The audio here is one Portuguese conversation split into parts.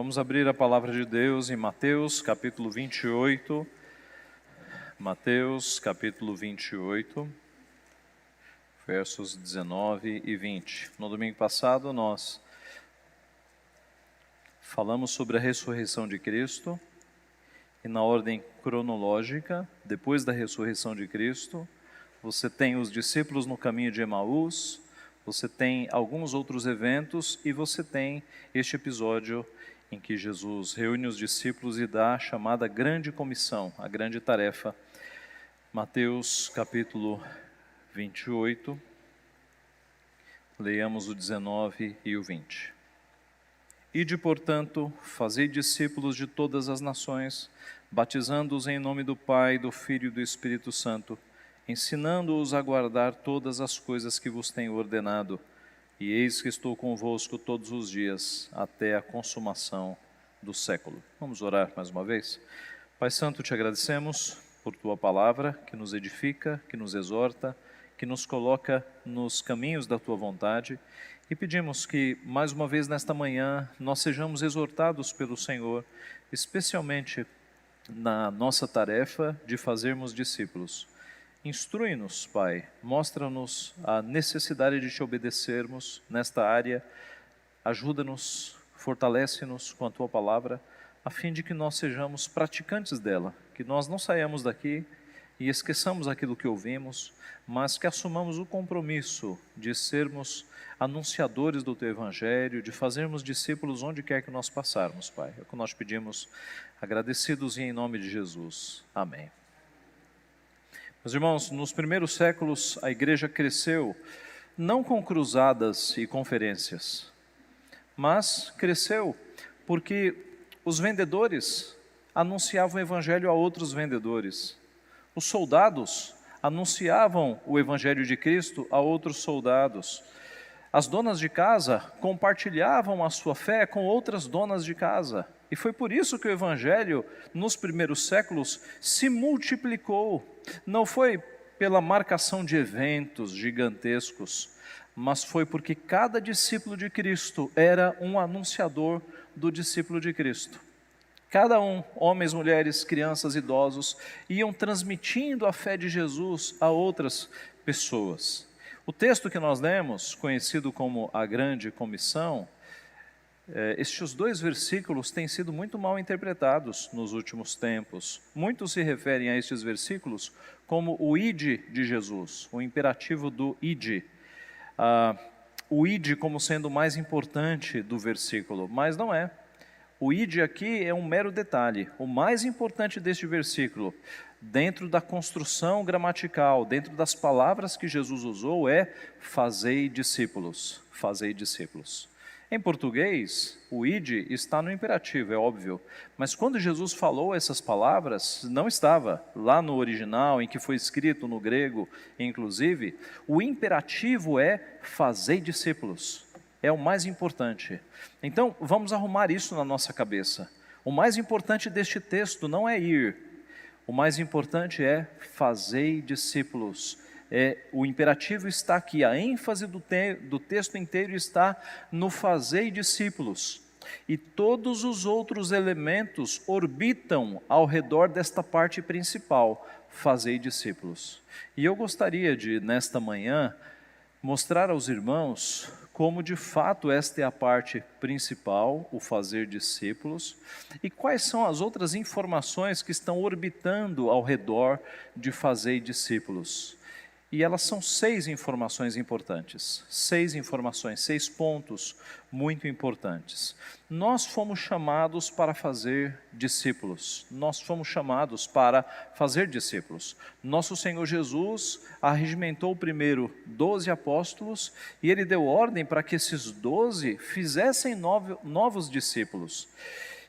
Vamos abrir a palavra de Deus em Mateus, capítulo 28. Mateus, capítulo 28, versos 19 e 20. No domingo passado, nós falamos sobre a ressurreição de Cristo. E na ordem cronológica, depois da ressurreição de Cristo, você tem os discípulos no caminho de Emaús, você tem alguns outros eventos e você tem este episódio em que Jesus reúne os discípulos e dá a chamada grande comissão, a grande tarefa. Mateus capítulo 28, leiamos o 19 e o 20. Ide, portanto, fazei discípulos de todas as nações, batizando-os em nome do Pai, do Filho e do Espírito Santo, ensinando-os a guardar todas as coisas que vos tenho ordenado. E eis que estou convosco todos os dias, até a consumação do século. Vamos orar mais uma vez? Pai Santo, te agradecemos por tua palavra, que nos edifica, que nos exorta, que nos coloca nos caminhos da tua vontade. E pedimos que, mais uma vez nesta manhã, nós sejamos exortados pelo Senhor, especialmente na nossa tarefa de fazermos discípulos. Instrui-nos, Pai, mostra-nos a necessidade de te obedecermos nesta área, ajuda-nos, fortalece-nos com a tua palavra, a fim de que nós sejamos praticantes dela, que nós não saiamos daqui e esqueçamos aquilo que ouvimos, mas que assumamos o compromisso de sermos anunciadores do teu evangelho, de fazermos discípulos onde quer que nós passarmos, Pai. É o que nós pedimos, agradecidos e em nome de Jesus. Amém. Meus irmãos, nos primeiros séculos a igreja cresceu, não com cruzadas e conferências, mas cresceu porque os vendedores anunciavam o evangelho a outros vendedores. Os soldados anunciavam o evangelho de Cristo a outros soldados. As donas de casa compartilhavam a sua fé com outras donas de casa. E foi por isso que o evangelho, nos primeiros séculos, se multiplicou. Não foi pela marcação de eventos gigantescos, mas foi porque cada discípulo de Cristo era um anunciador do discípulo de Cristo. Cada um, homens, mulheres, crianças, idosos, iam transmitindo a fé de Jesus a outras pessoas. O texto que nós lemos, conhecido como a Grande Comissão, estes dois versículos têm sido muito mal interpretados nos últimos tempos. Muitos se referem a estes versículos como o ide de Jesus, o imperativo do ide. O ide como sendo o mais importante do versículo, mas não é. O ide aqui é um mero detalhe. O mais importante deste versículo, dentro da construção gramatical, dentro das palavras que Jesus usou, é fazei discípulos. Fazei discípulos. Em português, o ide está no imperativo, é óbvio. Mas quando Jesus falou essas palavras, não estava lá no original, em que foi escrito no grego, inclusive. O imperativo é fazei discípulos. É o mais importante. Então, vamos arrumar isso na nossa cabeça. O mais importante deste texto não é ir. O mais importante é fazei discípulos. O imperativo está aqui, a ênfase do texto inteiro está no fazei discípulos. E todos os outros elementos orbitam ao redor desta parte principal, fazei discípulos. E eu gostaria de, nesta manhã, mostrar aos irmãos como de fato esta é a parte principal, o fazer discípulos, e quais são as outras informações que estão orbitando ao redor de fazer discípulos. E elas são 6 informações importantes, 6 informações, 6 pontos muito importantes. Nós fomos chamados para fazer discípulos, nós fomos chamados para fazer discípulos. Nosso Senhor Jesus arregimentou primeiro 12 apóstolos e Ele deu ordem para que esses 12 fizessem novos discípulos.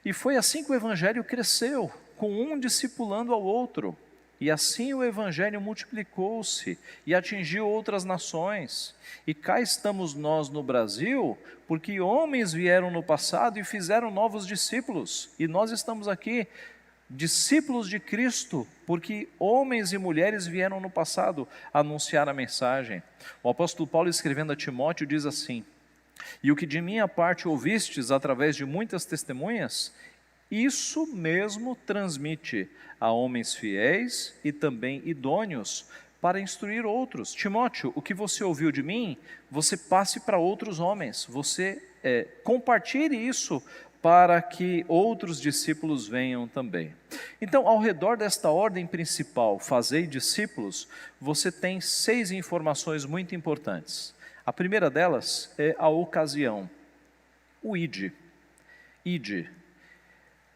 E foi assim que o Evangelho cresceu, com um discipulando ao outro. E assim o Evangelho multiplicou-se e atingiu outras nações. E cá estamos nós no Brasil, porque homens vieram no passado e fizeram novos discípulos. E nós estamos aqui, discípulos de Cristo, porque homens e mulheres vieram no passado anunciar a mensagem. O apóstolo Paulo, escrevendo a Timóteo, diz assim: E o que de minha parte ouvistes através de muitas testemunhas, isso mesmo transmite a homens fiéis e também idôneos para instruir outros. Timóteo, o que você ouviu de mim, você passe para outros homens, você compartilhe isso para que outros discípulos venham também. Então, ao redor desta ordem principal, fazei discípulos, você tem 6 informações muito importantes. A primeira delas é a ocasião, o ide. Ide.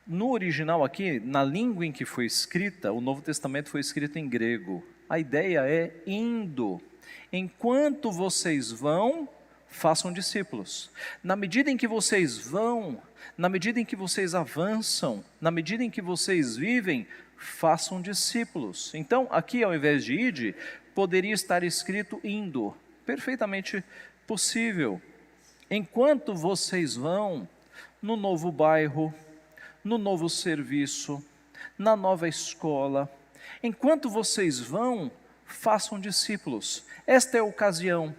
No original aqui, na língua em que foi escrita, o Novo Testamento foi escrito em grego. A ideia é indo. Enquanto vocês vão, façam discípulos. Na medida em que vocês vão, na medida em que vocês avançam, na medida em que vocês vivem, façam discípulos. Então, aqui ao invés de ide, poderia estar escrito indo. Perfeitamente possível. Enquanto vocês vão no novo bairro, no novo serviço, na nova escola, enquanto vocês vão, façam discípulos. Esta é a ocasião.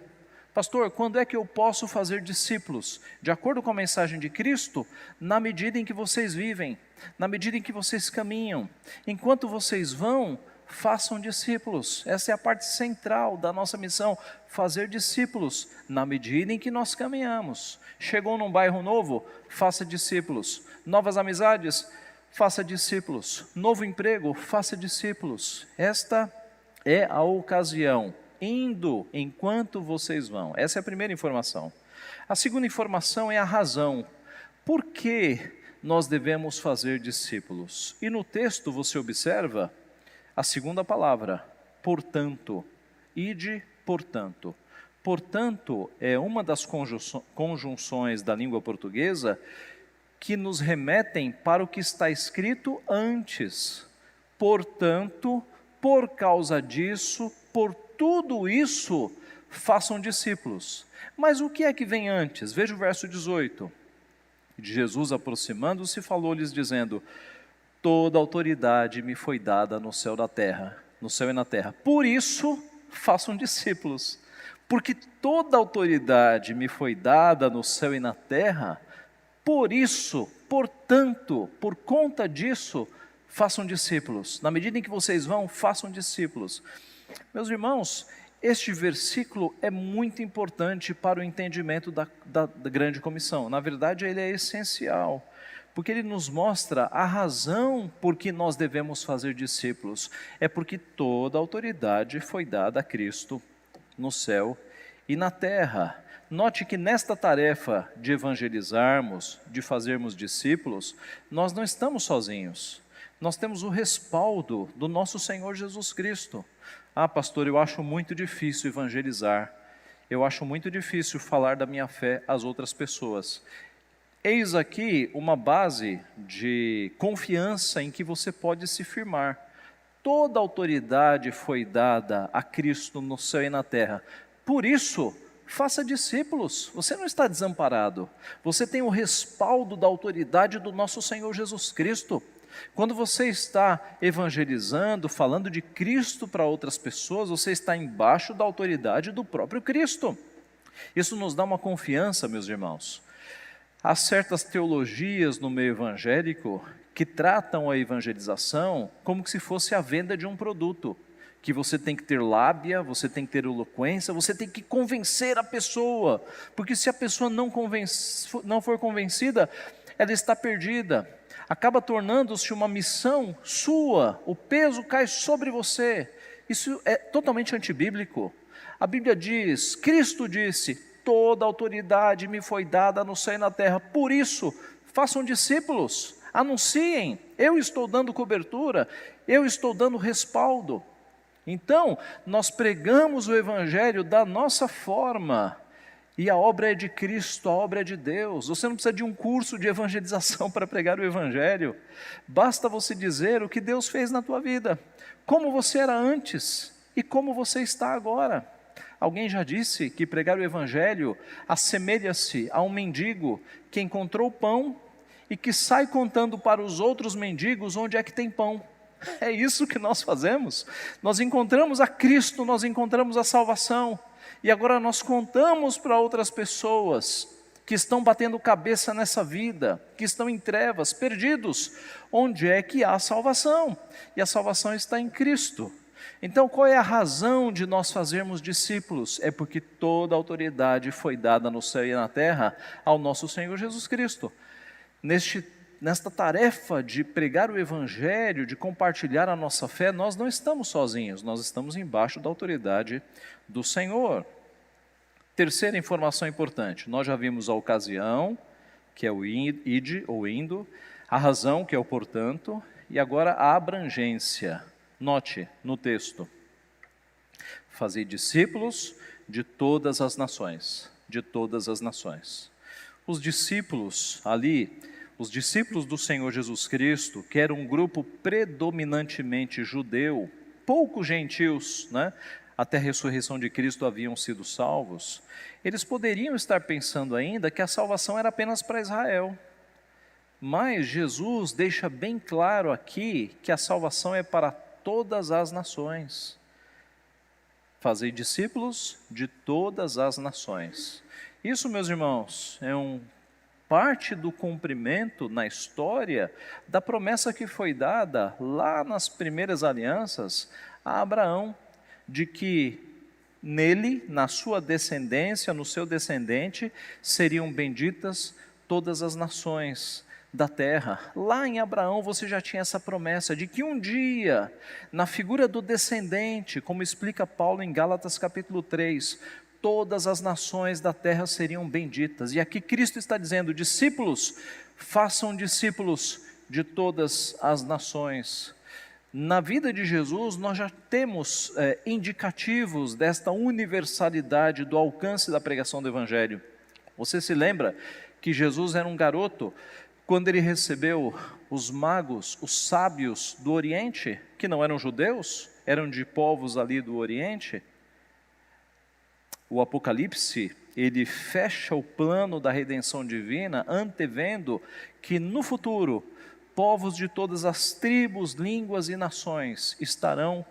Pastor, quando é que eu posso fazer discípulos? De acordo com a mensagem de Cristo, na medida em que vocês vivem, na medida em que vocês caminham, enquanto vocês vão, façam discípulos. Essa é a parte central da nossa missão, fazer discípulos na medida em que nós caminhamos. Chegou num bairro novo, faça discípulos. Novas amizades, faça discípulos. Novo emprego, faça discípulos. Esta é a ocasião, indo enquanto vocês vão. Essa é a primeira informação. A segunda informação é a razão. Por que nós devemos fazer discípulos? E no texto você observa a segunda palavra, portanto. Ide, portanto. Portanto, é uma das conjunções da língua portuguesa que nos remetem para o que está escrito antes. Portanto, por causa disso, por tudo isso, façam discípulos. Mas o que é que vem antes? Veja o verso 18. De Jesus aproximando-se, falou-lhes dizendo: toda autoridade me foi dada no céu e na terra. Por isso, façam discípulos. Porque toda autoridade me foi dada no céu e na terra, por isso, portanto, por conta disso, façam discípulos. Na medida em que vocês vão, façam discípulos. Meus irmãos, este versículo é muito importante para o entendimento da grande comissão. Na verdade, ele é essencial, porque ele nos mostra a razão por que nós devemos fazer discípulos. É porque toda autoridade foi dada a Cristo no céu e na terra. Note que nesta tarefa de evangelizarmos, de fazermos discípulos, nós não estamos sozinhos. Nós temos o respaldo do nosso Senhor Jesus Cristo. Ah, pastor, eu acho muito difícil evangelizar. Eu acho muito difícil falar da minha fé às outras pessoas. Eis aqui uma base de confiança em que você pode se firmar. Toda autoridade foi dada a Cristo no céu e na terra. Por isso, faça discípulos. Você não está desamparado. Você tem o respaldo da autoridade do nosso Senhor Jesus Cristo. Quando você está evangelizando, falando de Cristo para outras pessoas, você está embaixo da autoridade do próprio Cristo. Isso nos dá uma confiança, meus irmãos. Há certas teologias no meio evangélico que tratam a evangelização como se fosse a venda de um produto, que você tem que ter lábia, você tem que ter eloquência, você tem que convencer a pessoa, porque se a pessoa não for convencida, ela está perdida. Acaba tornando-se uma missão sua, o peso cai sobre você. Isso é totalmente antibíblico. A Bíblia diz, Cristo disse, toda autoridade me foi dada no céu e na terra, por isso, façam discípulos, anunciem, eu estou dando cobertura, eu estou dando respaldo. Então, nós pregamos o Evangelho da nossa forma, e a obra é de Cristo, a obra é de Deus. Você não precisa de um curso de evangelização para pregar o Evangelho. Basta você dizer o que Deus fez na tua vida, como você era antes e como você está agora. Alguém já disse que pregar o Evangelho assemelha-se a um mendigo que encontrou pão e que sai contando para os outros mendigos onde é que tem pão. É isso que nós fazemos. Nós encontramos a Cristo, nós encontramos a salvação. E agora nós contamos para outras pessoas que estão batendo cabeça nessa vida, que estão em trevas, perdidos. Onde é que há salvação? E a salvação está em Cristo. Então, qual é a razão de nós fazermos discípulos? É porque toda a autoridade foi dada no céu e na terra ao nosso Senhor Jesus Cristo. Nesta tarefa de pregar o Evangelho, de compartilhar a nossa fé, nós não estamos sozinhos, nós estamos embaixo da autoridade do Senhor. Terceira informação importante, nós já vimos a ocasião, que é o ide ou indo, a razão, que é o portanto, e agora a abrangência. Note no texto: fazei discípulos de todas as nações, de todas as nações. Os discípulos ali, os discípulos do Senhor Jesus Cristo, que era um grupo predominantemente judeu, poucos gentios, né? Até a ressurreição de Cristo haviam sido salvos, eles poderiam estar pensando ainda que a salvação era apenas para Israel. Mas Jesus deixa bem claro aqui que a salvação é para todas as nações. Fazei discípulos de todas as nações. Isso, meus irmãos, é parte do cumprimento na história da promessa que foi dada lá nas primeiras alianças a Abraão, de que nele, na sua descendência, no seu descendente, seriam benditas todas as nações da terra. Lá em Abraão você já tinha essa promessa de que um dia, na figura do descendente, como explica Paulo em Gálatas capítulo 3, todas as nações da terra seriam benditas. E aqui Cristo está dizendo: discípulos, façam discípulos de todas as nações. Na vida de Jesus, nós já temos indicativos desta universalidade do alcance da pregação do Evangelho. Você se lembra que Jesus era um garoto quando ele recebeu os magos, os sábios do Oriente, que não eram judeus, eram de povos ali do Oriente? O Apocalipse, ele fecha o plano da redenção divina, antevendo que no futuro povos de todas as tribos, línguas e nações estarão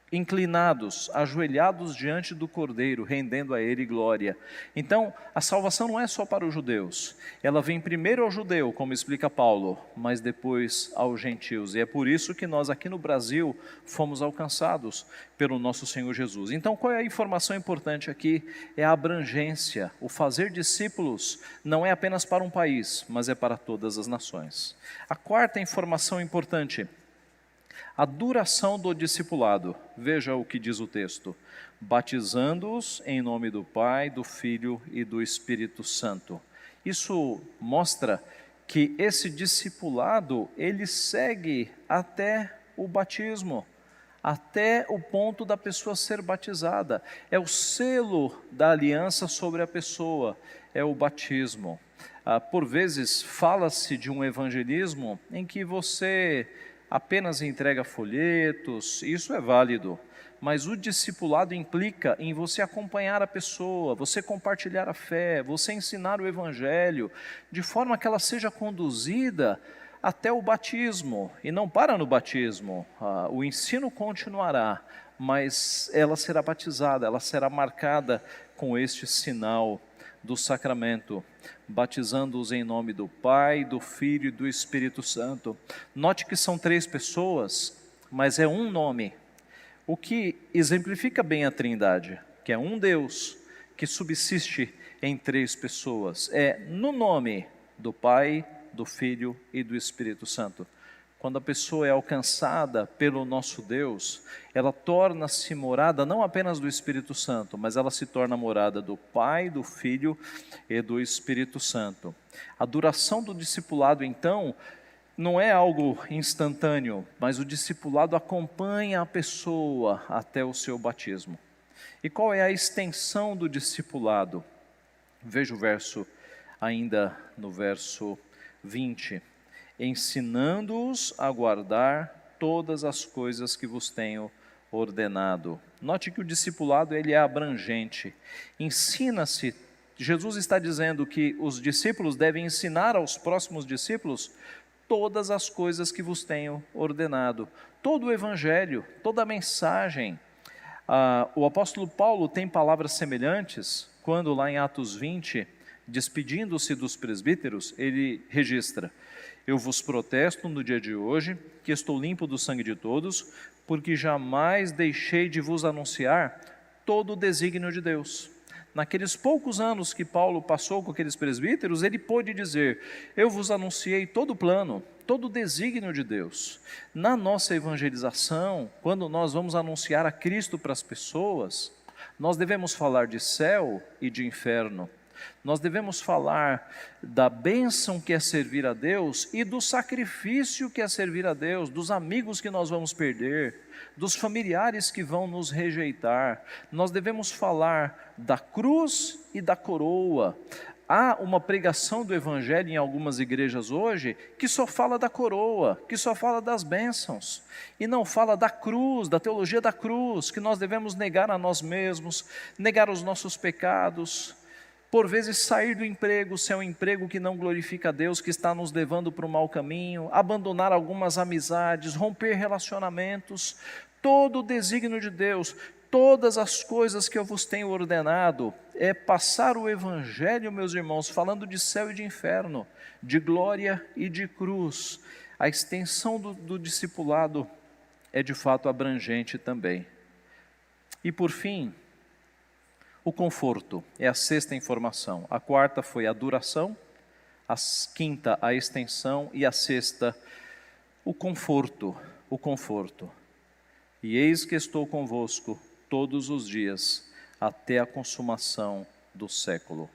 inclinados, ajoelhados diante do Cordeiro, rendendo a Ele glória. Então, a salvação não é só para os judeus, ela vem primeiro ao judeu, como explica Paulo, mas depois aos gentios, e é por isso que nós aqui no Brasil fomos alcançados pelo nosso Senhor Jesus. Então, qual é a informação importante aqui? É a abrangência. O fazer discípulos não é apenas para um país, mas é para todas as nações. A quarta informação importante: a duração do discipulado. Veja o que diz o texto: batizando-os em nome do Pai, do Filho e do Espírito Santo. Isso mostra que esse discipulado, ele segue até o batismo, até o ponto da pessoa ser batizada. É o selo da aliança sobre a pessoa, é o batismo. Por vezes fala-se de um evangelismo em que você apenas entrega folhetos, isso é válido, mas o discipulado implica em você acompanhar a pessoa, você compartilhar a fé, você ensinar o Evangelho, de forma que ela seja conduzida até o batismo, e não para no batismo. O ensino continuará, mas ela será batizada, ela será marcada com este sinal do sacramento, batizando-os em nome do Pai, do Filho e do Espírito Santo. Note que são 3 pessoas, mas é um nome, o que exemplifica bem a Trindade, que é um Deus que subsiste em 3 pessoas. É no nome do Pai, do Filho e do Espírito Santo. Quando a pessoa é alcançada pelo nosso Deus, ela torna-se morada não apenas do Espírito Santo, mas ela se torna morada do Pai, do Filho e do Espírito Santo. A duração do discipulado, então, não é algo instantâneo, mas o discipulado acompanha a pessoa até o seu batismo. E qual é a extensão do discipulado? Veja o verso, ainda no verso 20. Ensinando-os a guardar todas as coisas que vos tenho ordenado. Note que o discipulado, ele é abrangente. Ensina-se, Jesus está dizendo que os discípulos devem ensinar aos próximos discípulos todas as coisas que vos tenho ordenado. Todo o Evangelho, toda a mensagem. O apóstolo Paulo tem palavras semelhantes, quando lá em Atos 20, despedindo-se dos presbíteros, ele registra: eu vos protesto no dia de hoje, que estou limpo do sangue de todos, porque jamais deixei de vos anunciar todo o desígnio de Deus. Naqueles poucos anos que Paulo passou com aqueles presbíteros, ele pôde dizer: eu vos anunciei todo o plano, todo o desígnio de Deus. Na nossa evangelização, quando nós vamos anunciar a Cristo para as pessoas, nós devemos falar de céu e de inferno. Nós devemos falar da bênção que é servir a Deus e do sacrifício que é servir a Deus, dos amigos que nós vamos perder, dos familiares que vão nos rejeitar. Nós devemos falar da cruz e da coroa. Há uma pregação do Evangelho em algumas igrejas hoje que só fala da coroa, que só fala das bênçãos, e não fala da cruz, da teologia da cruz, que nós devemos negar a nós mesmos, negar os nossos pecados, por vezes sair do emprego, se é um emprego que não glorifica a Deus, que está nos levando para o mau caminho, abandonar algumas amizades, romper relacionamentos. Todo o desígnio de Deus, todas as coisas que eu vos tenho ordenado, é passar o Evangelho, meus irmãos, falando de céu e de inferno, de glória e de cruz. A extensão do discipulado é de fato abrangente também. E por fim, o conforto é a sexta informação. A quarta foi a duração, a quinta a extensão e a sexta o conforto, o conforto. E eis que estou convosco todos os dias, até a consumação do século.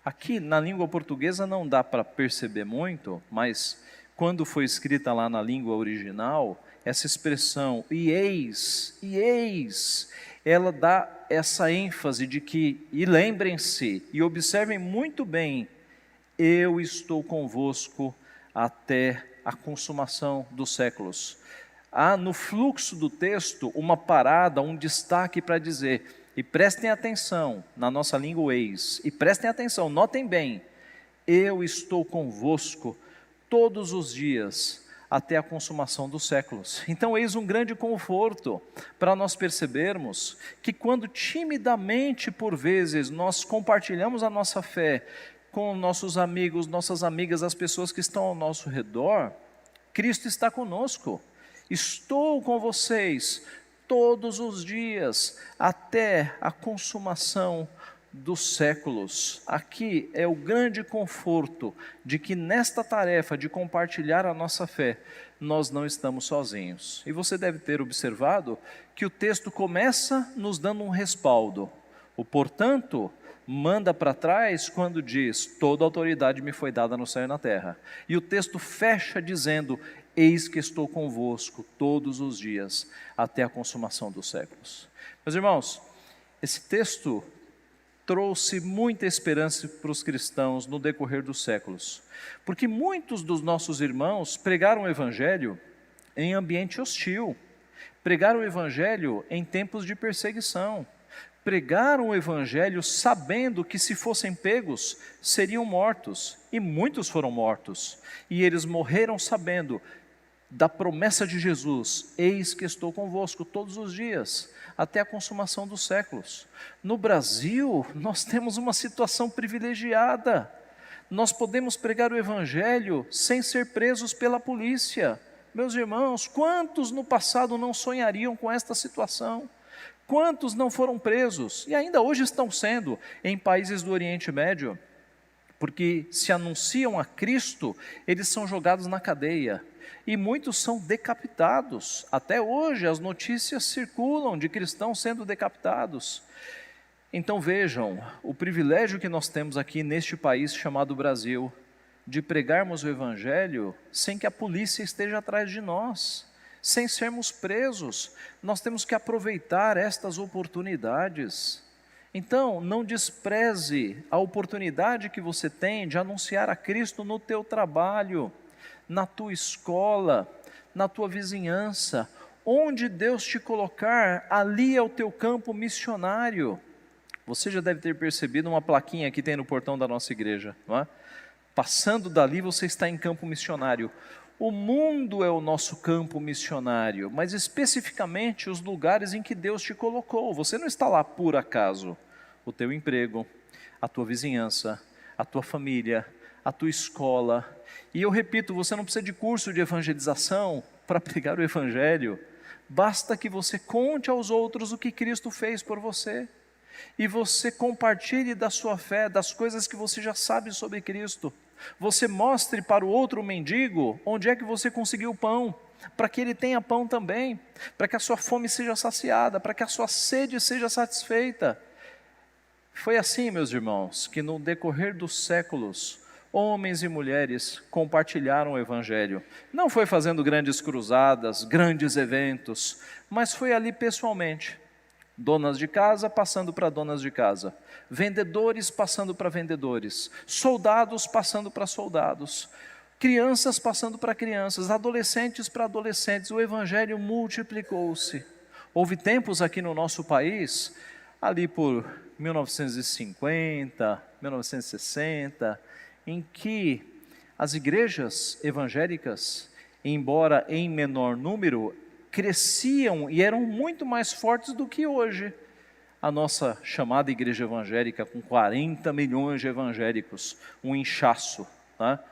Aqui na língua portuguesa não dá para perceber muito, mas quando foi escrita lá na língua original, essa expressão, e eis, ela dá essa ênfase de que, e lembrem-se, e observem muito bem, eu estou convosco até a consumação dos séculos. Há no fluxo do texto uma parada, um destaque para dizer, e prestem atenção, na nossa língua eis, e prestem atenção, notem bem, eu estou convosco todos os dias, até a consumação dos séculos. Então eis um grande conforto para nós percebermos que quando timidamente, por vezes, nós compartilhamos a nossa fé com nossos amigos, nossas amigas, as pessoas que estão ao nosso redor, Cristo está conosco. Estou com vocês todos os dias, até a consumação dos séculos. Aqui é o grande conforto de que nesta tarefa de compartilhar a nossa fé, nós não estamos sozinhos. E você deve ter observado que o texto começa nos dando um respaldo. O portanto manda para trás quando diz, toda autoridade me foi dada no céu e na terra. E o texto fecha dizendo, eis que estou convosco todos os dias, até a consumação dos séculos. Meus irmãos, esse texto trouxe muita esperança para os cristãos no decorrer dos séculos, porque muitos dos nossos irmãos pregaram o Evangelho em ambiente hostil, pregaram o Evangelho em tempos de perseguição, pregaram o Evangelho sabendo que se fossem pegos, seriam mortos, e muitos foram mortos, e eles morreram sabendo da promessa de Jesus, eis que estou convosco todos os dias, até a consumação dos séculos. No Brasil, nós temos uma situação privilegiada, nós podemos pregar o Evangelho sem ser presos pela polícia. Meus irmãos, quantos no passado não sonhariam com esta situação? Quantos não foram presos, e ainda hoje estão sendo, em países do Oriente Médio, porque se anunciam a Cristo, eles são jogados na cadeia, e muitos são decapitados. Até hoje as notícias circulam de cristãos sendo decapitados. Então vejam, o privilégio que nós temos aqui neste país chamado Brasil, de pregarmos o Evangelho sem que a polícia esteja atrás de nós, sem sermos presos. Nós temos que aproveitar estas oportunidades. Então, não despreze a oportunidade que você tem de anunciar a Cristo no teu trabalho, na tua escola, na tua vizinhança, onde Deus te colocar, ali é o teu campo missionário. Você já deve ter percebido uma plaquinha que tem no portão da nossa igreja, não é? Passando dali você está em campo missionário. O mundo é o nosso campo missionário, mas especificamente os lugares em que Deus te colocou. Você não está lá por acaso. O teu emprego, a tua vizinhança, a tua família, a tua escola. E eu repito, você não precisa de curso de evangelização para pregar o Evangelho. Basta que você conte aos outros o que Cristo fez por você. E você compartilhe da sua fé, das coisas que você já sabe sobre Cristo. Você mostre para o outro mendigo onde é que você conseguiu pão, para que ele tenha pão também, para que a sua fome seja saciada, para que a sua sede seja satisfeita. Foi assim, meus irmãos, que no decorrer dos séculos, homens e mulheres compartilharam o Evangelho. Não foi fazendo grandes cruzadas, grandes eventos, mas foi ali pessoalmente. Donas de casa passando para donas de casa, vendedores passando para vendedores, soldados passando para soldados, crianças passando para crianças, adolescentes para adolescentes. O Evangelho multiplicou-se. Houve tempos aqui no nosso país, ali por 1950, 1960, em que as igrejas evangélicas, embora em menor número, cresciam e eram muito mais fortes do que hoje. A nossa chamada igreja evangélica, com 40 milhões de evangélicos, um inchaço, tá?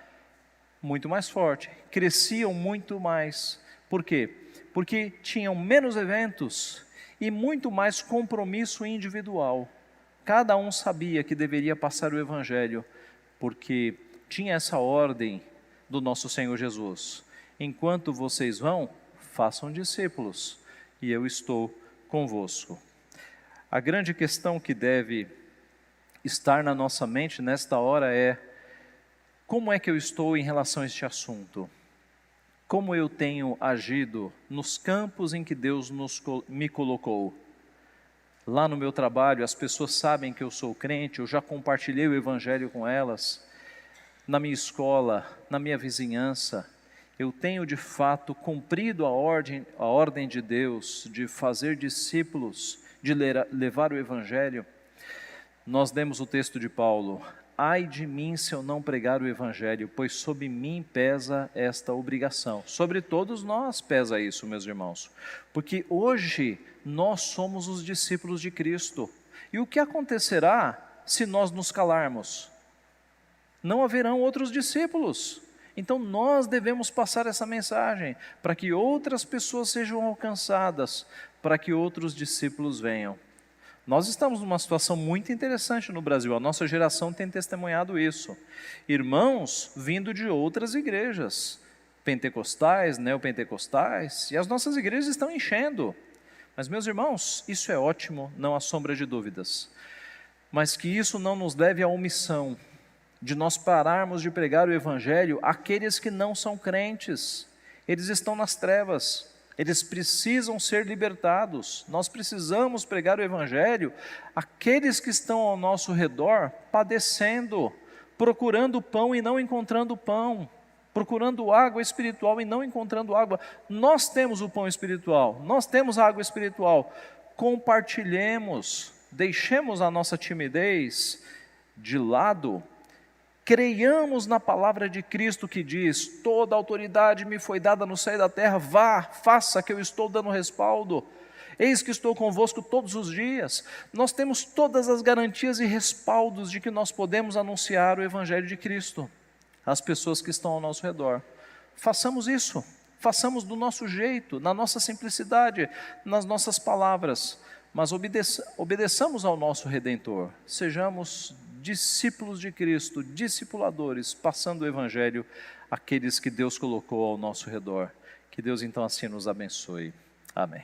Muito mais forte, cresciam muito mais. Por quê? Porque tinham menos eventos e muito mais compromisso individual. Cada um sabia que deveria passar o Evangelho, porque tinha essa ordem do nosso Senhor Jesus: enquanto vocês vão, façam discípulos, e eu estou convosco. A grande questão que deve estar na nossa mente nesta hora é: como é que eu estou em relação a este assunto? Como eu tenho agido nos campos em que Deus me colocou? Lá no meu trabalho, as pessoas sabem que eu sou crente, eu já compartilhei o Evangelho com elas. Na minha escola, na minha vizinhança, eu tenho de fato cumprido a ordem de Deus de fazer discípulos, de levar o Evangelho. Nós demos o texto de Paulo: ai de mim se eu não pregar o Evangelho, pois sobre mim pesa esta obrigação. Sobre todos nós pesa isso, meus irmãos, porque hoje nós somos os discípulos de Cristo. E o que acontecerá se nós nos calarmos? Não haverão outros discípulos. Então nós devemos passar essa mensagem para que outras pessoas sejam alcançadas, para que outros discípulos venham. Nós estamos numa situação muito interessante no Brasil, a nossa geração tem testemunhado isso. Irmãos vindo de outras igrejas, pentecostais, neopentecostais, e as nossas igrejas estão enchendo. Mas, meus irmãos, isso é ótimo, não há sombra de dúvidas. Mas que isso não nos leve à omissão, de nós pararmos de pregar o Evangelho àqueles que não são crentes. Eles estão nas trevas, eles precisam ser libertados. Nós precisamos pregar o Evangelho àqueles que estão ao nosso redor padecendo, procurando pão e não encontrando pão, procurando água espiritual e não encontrando água. Nós temos o pão espiritual, nós temos a água espiritual. Compartilhemos, deixemos a nossa timidez de lado. Creiamos na palavra de Cristo que diz: toda autoridade me foi dada no céu e da terra, vá, faça, que eu estou dando respaldo. Eis que estou convosco todos os dias. Nós temos todas as garantias e respaldos de que nós podemos anunciar o Evangelho de Cristo às pessoas que estão ao nosso redor. Façamos isso, façamos do nosso jeito, na nossa simplicidade, nas nossas palavras, mas obedeçamos ao nosso Redentor, sejamos discípulos de Cristo, discipuladores, passando o Evangelho àqueles que Deus colocou ao nosso redor. Que Deus então assim nos abençoe. Amém.